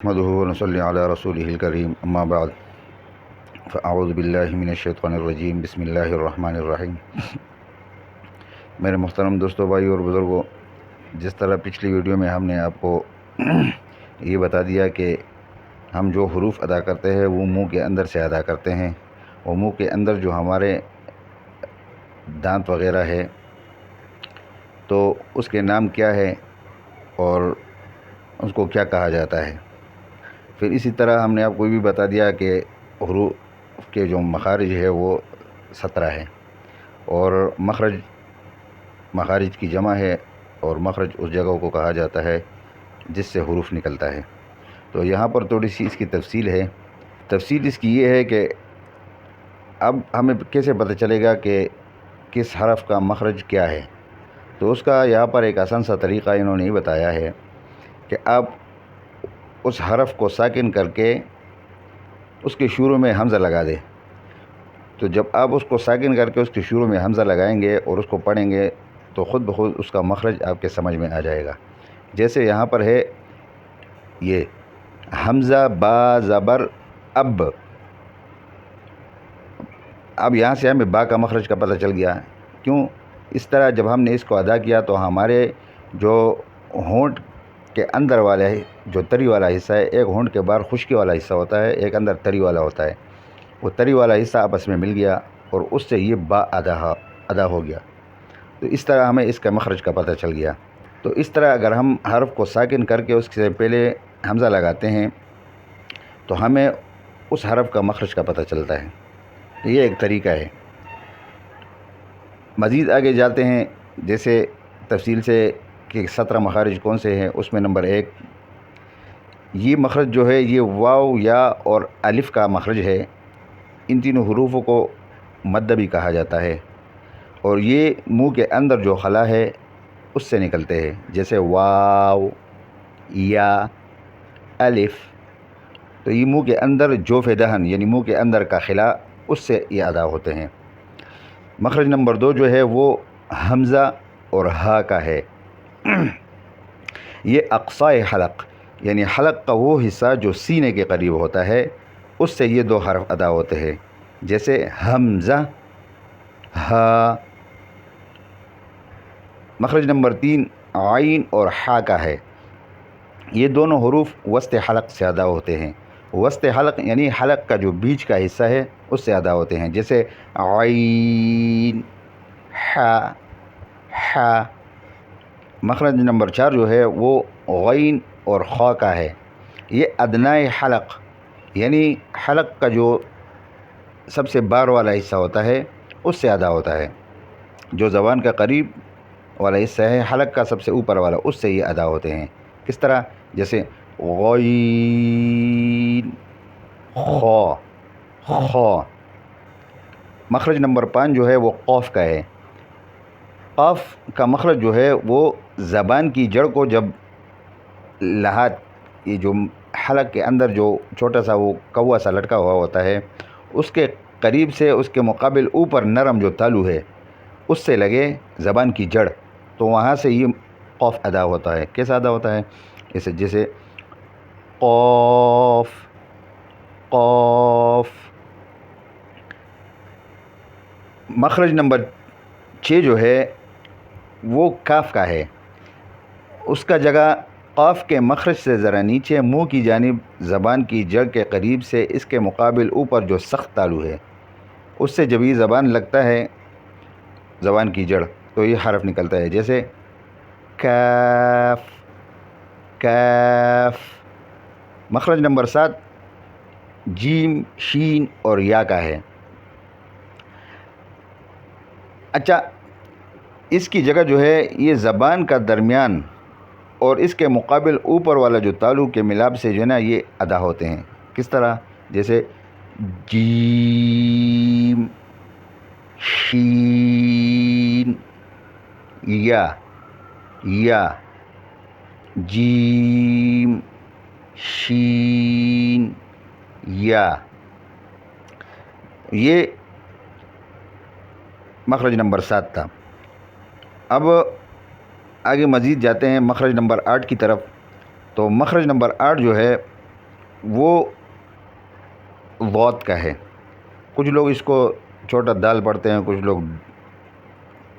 نحمده ونصلي على رسوله الكريم اما بعد فاعوذ باللہ من الشیطان الرجیم بسم اللہ الرحمن الرحیم۔ میرے محترم دوستو، بھائی اور بزرگوں، جس طرح پچھلی ویڈیو میں ہم نے آپ کو یہ بتا دیا کہ ہم جو حروف ادا کرتے ہیں وہ منہ کے اندر سے ادا کرتے ہیں، اور منہ کے اندر جو ہمارے دانت وغیرہ ہے تو اس کے نام کیا ہے اور اس کو کیا کہا جاتا ہے۔ پھر اسی طرح ہم نے آپ کو بھی بتا دیا کہ حروف کے جو مخارج ہے وہ 17 ہے، اور مخارج کی جمع ہے، اور مخرج اس جگہ کو کہا جاتا ہے جس سے حروف نکلتا ہے۔ تو یہاں پر تھوڑی سی اس کی تفصیل ہے۔ تفصیل اس کی یہ ہے کہ اب ہمیں کیسے پتہ چلے گا کہ کس حرف کا مخرج کیا ہے۔ تو اس کا یہاں پر ایک آسان سا طریقہ انہوں نے یہ بتایا ہے کہ آپ اس حرف کو ساکن کر کے اس کے شروع میں حمزہ لگا دیں۔ تو جب آپ اس کو ساکن کر کے اس کے شروع میں حمزہ لگائیں گے اور اس کو پڑھیں گے تو خود بخود اس کا مخرج آپ کے سمجھ میں آ جائے گا۔ جیسے یہاں پر ہے یہ حمزہ با زبر اب یہاں سے ہمیں با کا مخرج کا پتہ چل گیا۔ کیوں؟ اس طرح جب ہم نے اس کو ادا کیا تو ہمارے جو ہونٹ کے اندر والا ہے، جو تری والا حصہ ہے، ایک ہونٹ کے باہر خشکی والا حصہ ہوتا ہے، ایک اندر تری والا ہوتا ہے، وہ تری والا حصہ آپس میں مل گیا اور اس سے یہ با ادا ہو گیا۔ تو اس طرح ہمیں اس کا مخرج کا پتہ چل گیا۔ تو اس طرح اگر ہم حرف کو ساکن کر کے اس سے پہلے حمزہ لگاتے ہیں تو ہمیں اس حرف کا مخرج کا پتہ چلتا ہے۔ یہ ایک طریقہ ہے۔ مزید آگے جاتے ہیں، جیسے تفصیل سے کہ 17 مخارج کون سے ہیں۔ اس میں نمبر 1 یہ مخرج جو ہے یہ واو، یا اور الف کا مخرج ہے۔ ان تینوں حروفوں کو مد بھی کہا جاتا ہے، اور یہ منہ کے اندر جو خلا ہے اس سے نکلتے ہیں، جیسے واو، یا، الف۔ تو یہ منہ کے اندر جوف دہن یعنی منہ کے اندر کا خلا، اس سے یہ ادا ہوتے ہیں۔ مخرج نمبر 2 جو ہے وہ حمزہ اور ہا کا ہے۔ یہ اقصائے حلق یعنی حلق کا وہ حصہ جو سینے کے قریب ہوتا ہے، اس سے یہ 2 حرف ادا ہوتے ہیں، جیسے حمزہ، ہا۔ مخرج نمبر 3 عین اور حا کا ہے۔ یہ دونوں حروف وسط حلق سے ادا ہوتے ہیں۔ وسط حلق یعنی حلق کا جو بیچ کا حصہ ہے اس سے ادا ہوتے ہیں، جیسے عین، حا، حا۔ مخرج نمبر 4 جو ہے وہ غین اور خا کا ہے۔ یہ ادنائے حلق یعنی حلق کا جو سب سے باہر والا حصہ ہوتا ہے اس سے ادا ہوتا ہے۔ جو زبان کا قریب والا حصہ ہے حلق کا سب سے اوپر والا، اس سے یہ ادا ہوتے ہیں۔ کس طرح؟ جیسے غین، خا، خا۔ مخرج نمبر 5 جو ہے وہ قاف کا ہے۔ قاف کا مخرج جو ہے وہ زبان کی جڑ کو جب لحاظ، یہ جو حلق کے اندر جو چھوٹا سا وہ کوا سا لٹکا ہوا ہوتا ہے، اس کے قریب سے اس کے مقابل اوپر نرم جو تالو ہے اس سے لگے زبان کی جڑ، تو وہاں سے یہ قاف ادا ہوتا ہے۔ کیسا ادا ہوتا ہے؟ جیسے قاف، قاف۔ مخرج نمبر 6 جو ہے وہ کاف کا ہے۔ اس کا جگہ قاف کے مخرج سے ذرا نیچے منہ کی جانب زبان کی جڑ کے قریب سے اس کے مقابل اوپر جو سخت تالو ہے اس سے جب یہ زبان لگتا ہے زبان کی جڑ تو یہ حرف نکلتا ہے، جیسے کاف، کاف۔ مخرج نمبر 7 جیم، شین اور یا کا ہے۔ اچھا، اس کی جگہ جو ہے یہ زبان کا درمیان اور اس کے مقابل اوپر والا جو تالو کے ملاب سے جو ہے نا یہ ادا ہوتے ہیں۔ کس طرح؟ جیسے جیم، شین، یا، یا، جیم، شین، یا۔ یہ مخرج نمبر 7 تھا۔ اب آگے مزید جاتے ہیں مخرج نمبر 8 کی طرف۔ تو مخرج نمبر 8 جو ہے وہ ضاد کا ہے. کچھ لوگ اس کو چھوٹا دال پڑھتے ہیں، کچھ لوگ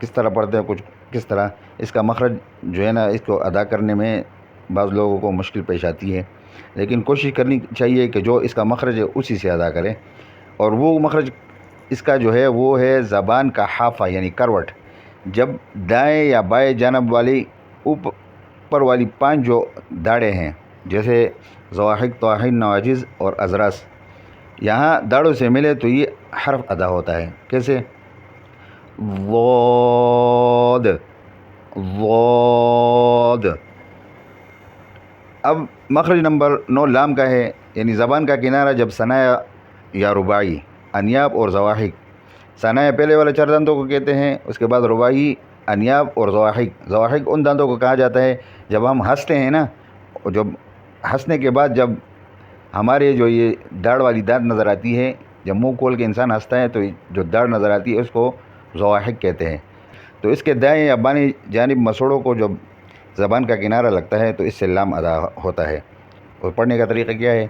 کس طرح پڑھتے ہیں، کچھ کس طرح. اس کا مخرج جو ہے نا، اس کو ادا کرنے میں بعض لوگوں کو مشکل پیش آتی ہے، لیکن کوشش کرنی چاہیے کہ جو اس کا مخرج ہے اسی سے ادا کرے. اور وہ مخرج اس کا جو ہے وہ ہے زبان کا حافہ یعنی کروٹ. جب دائیں یا بائیں جانب والی اوپر والی 5 جو داڑیں ہیں، جیسے ضواحک، طواحن، نواجز اور اذراس، یہاں داڑوں سے ملے تو یہ حرف ادا ہوتا ہے. کیسے؟ ضاد ضاد. اب مخرج نمبر 9 لام کا ہے، یعنی زبان کا کنارہ جب ثنایا یا رباعی، انیاب اور ضواحک. ثنایا پہلے والے 4 دانتوں کو کہتے ہیں، اس کے بعد رباعی، انیاب اور ضواحک. ضواحک ان دانتوں کو کہا جاتا ہے جب ہم ہنستے ہیں نا، جب ہنسنے کے بعد جب ہمارے جو یہ داڑھ والی دانت نظر آتی ہے، جب منہ کھول کے انسان ہنستا ہے تو جو داڑھ نظر آتی ہے اس کو ضواحک کہتے ہیں. تو اس کے دائیں یا بائیں جانب مسوڑوں کو جب زبان کا کنارہ لگتا ہے تو اس سے لام ادا ہوتا ہے. اور پڑھنے کا طریقہ کیا ہے؟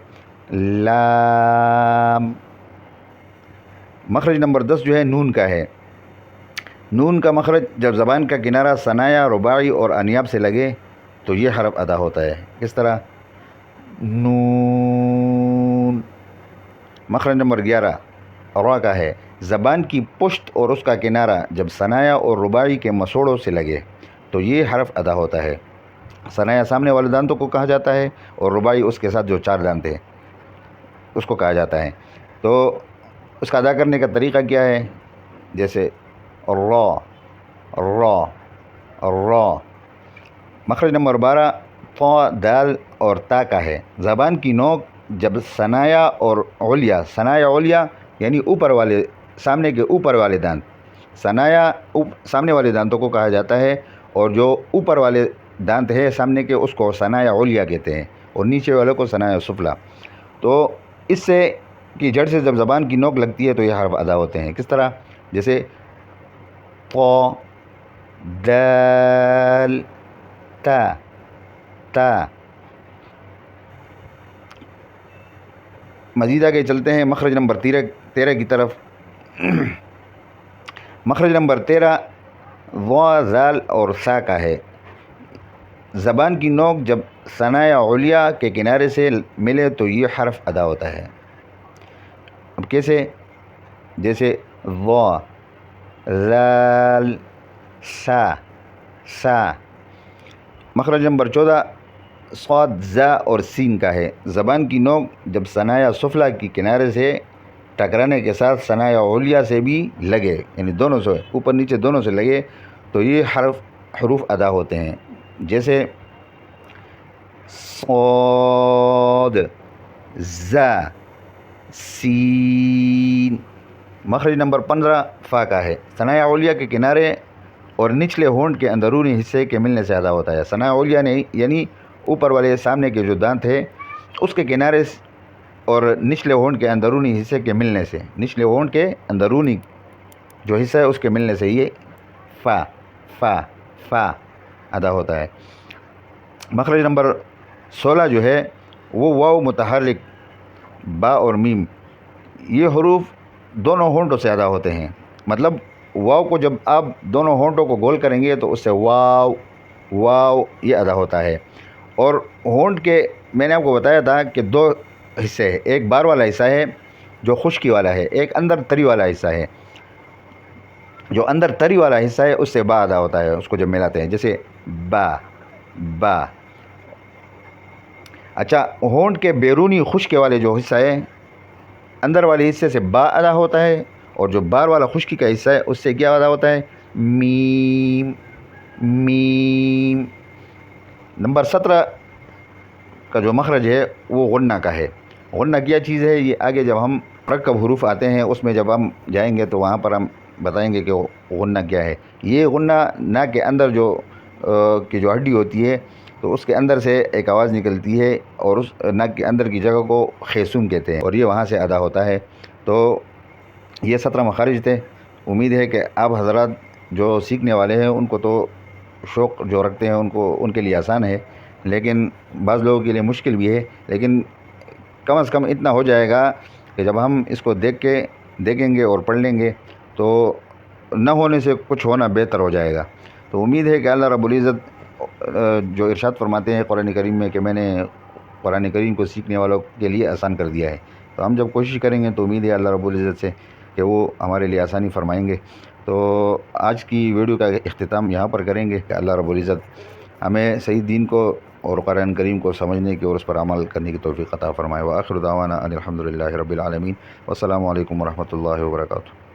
لام. مخرج نمبر 10 جو ہے نون کا ہے. نون کا مخرج جب زبان کا کنارہ ثنایا، رباعی اور انیاب سے لگے تو یہ حرف ادا ہوتا ہے. کس طرح؟ نون. مخرج نمبر 11 را کا ہے. زبان کی پشت اور اس کا کنارہ جب ثنایا اور رباعی کے مسوڑوں سے لگے تو یہ حرف ادا ہوتا ہے. ثنایا سامنے والے دانتوں کو کہا جاتا ہے اور رباعی اس کے ساتھ جو 4 دانت ہیں اس کو کہا جاتا ہے. تو اس کا ادا کرنے کا طریقہ کیا ہے؟ جیسے را را را. مخرج نمبر 12 طا، دال اور تا کا ہے. زبان کی نوک جب ثنایا اور علیا، ثنایا علیا یعنی اوپر والے، سامنے کے اوپر والے دانت، ثنایا سامنے والے دانتوں کو کہا جاتا ہے، اور جو اوپر والے دانت ہے سامنے کے اس کو ثنایا علیا کہتے ہیں، اور نیچے والے کو ثنایا سفلا. تو اس سے کی جڑ سے جب زبان کی نوک لگتی ہے تو یہ حرف ادا ہوتے ہیں. کس طرح؟ جیسے طا، دال، تا تا. مزید آگے چلتے ہیں مخرج نمبر 13 کی طرف. مخرج نمبر 13 ضا، زال اور سا کا ہے. زبان کی نوک جب ثنایا علیا کے کنارے سے ملے تو یہ حرف ادا ہوتا ہے. اب کیسے؟ جیسے ضا، زال، سا سا. مخرج نمبر 14 صاد، زا اور سین کا ہے. زبان کی نوک جب ثنایا سفلا کی کنارے سے ٹکرانے کے ساتھ ثنایا علیا سے بھی لگے، یعنی دونوں سے اوپر نیچے دونوں سے لگے تو یہ حروف ادا ہوتے ہیں. جیسے صاد، زا، سین. مخرج نمبر 15 فا کا ہے. ثنایا علیا کے کنارے اور نچلے ہونٹ کے اندرونی حصے کے ملنے سے ادا ہوتا ہے. ثنایا علیا نے یعنی اوپر والے سامنے کے جو دانت ہے اس کے کنارے اور نچلے ہونٹ کے اندرونی حصے کے ملنے سے، نچلے ہونٹ کے اندرونی جو حصہ ہے اس کے ملنے سے یہ فا فا فا ادا ہوتا ہے. مخرج نمبر 16 جو ہے وہ واو متحرک، با اور میم. یہ حروف دونوں ہونٹوں سے ادا ہوتے ہیں. مطلب واو کو جب آپ دونوں ہونٹوں کو گول کریں گے تو اس سے واو واو یہ ادا ہوتا ہے. اور ہونٹ کے میں نے آپ کو بتایا تھا کہ 2 حصے ہیں، ایک بار والا حصہ ہے جو خشکی والا ہے، ایک اندر تری والا حصہ ہے. جو اندر تری والا حصہ ہے اس سے با ادا ہوتا ہے، اس کو جب ملاتے ہیں. جیسے با با. اچھا، ہونٹ کے بیرونی خشکی والے جو حصہ ہے اندر والے حصے سے با ادا ہوتا ہے، اور جو بار والا خشکی کا حصہ ہے اس سے کیا ادا ہوتا ہے؟ میم میم. نمبر 17 کا جو مخرج ہے وہ غنہ کا ہے. غنہ کیا چیز ہے؟ یہ آگے جب ہم مرکب حروف آتے ہیں اس میں جب ہم جائیں گے تو وہاں پر ہم بتائیں گے کہ غنہ کیا ہے. یہ غنہ ناک کے اندر جو ہڈی ہوتی ہے تو اس کے اندر سے ایک آواز نکلتی ہے، اور اس ناک کے اندر کی جگہ کو خیسوم کہتے ہیں، اور یہ وہاں سے ادا ہوتا ہے. تو یہ 17 مخارج تھے. امید ہے کہ آپ حضرات جو سیکھنے والے ہیں ان کو تو شوق جو رکھتے ہیں ان کے لیے آسان ہے، لیکن بعض لوگوں کے لیے مشکل بھی ہے. لیکن کم از کم اتنا ہو جائے گا کہ جب ہم اس کو دیکھیں گے اور پڑھ لیں گے تو نہ ہونے سے کچھ ہونا بہتر ہو جائے گا۔ تو امید ہے کہ اللہ رب العزت جو ارشاد فرماتے ہیں قرآن کریم میں کہ میں نے قرآن کریم کو سیکھنے والوں کے لیے آسان کر دیا ہے، تو ہم جب کوشش کریں گے تو امید ہے اللہ رب العزت سے کہ وہ ہمارے لیے آسانی فرمائیں گے۔ تو آج کی ویڈیو کا اختتام یہاں پر کریں گے کہ اللہ رب العزت ہمیں صحیح دین کو اور قرآن کریم کو سمجھنے کی اور اس پر عمل کرنے کی توفیق عطا فرمائے۔ وآخر دعوانا ان الحمد للہ رب العالمین، والسلام علیکم ورحمۃ اللہ وبرکاتہ۔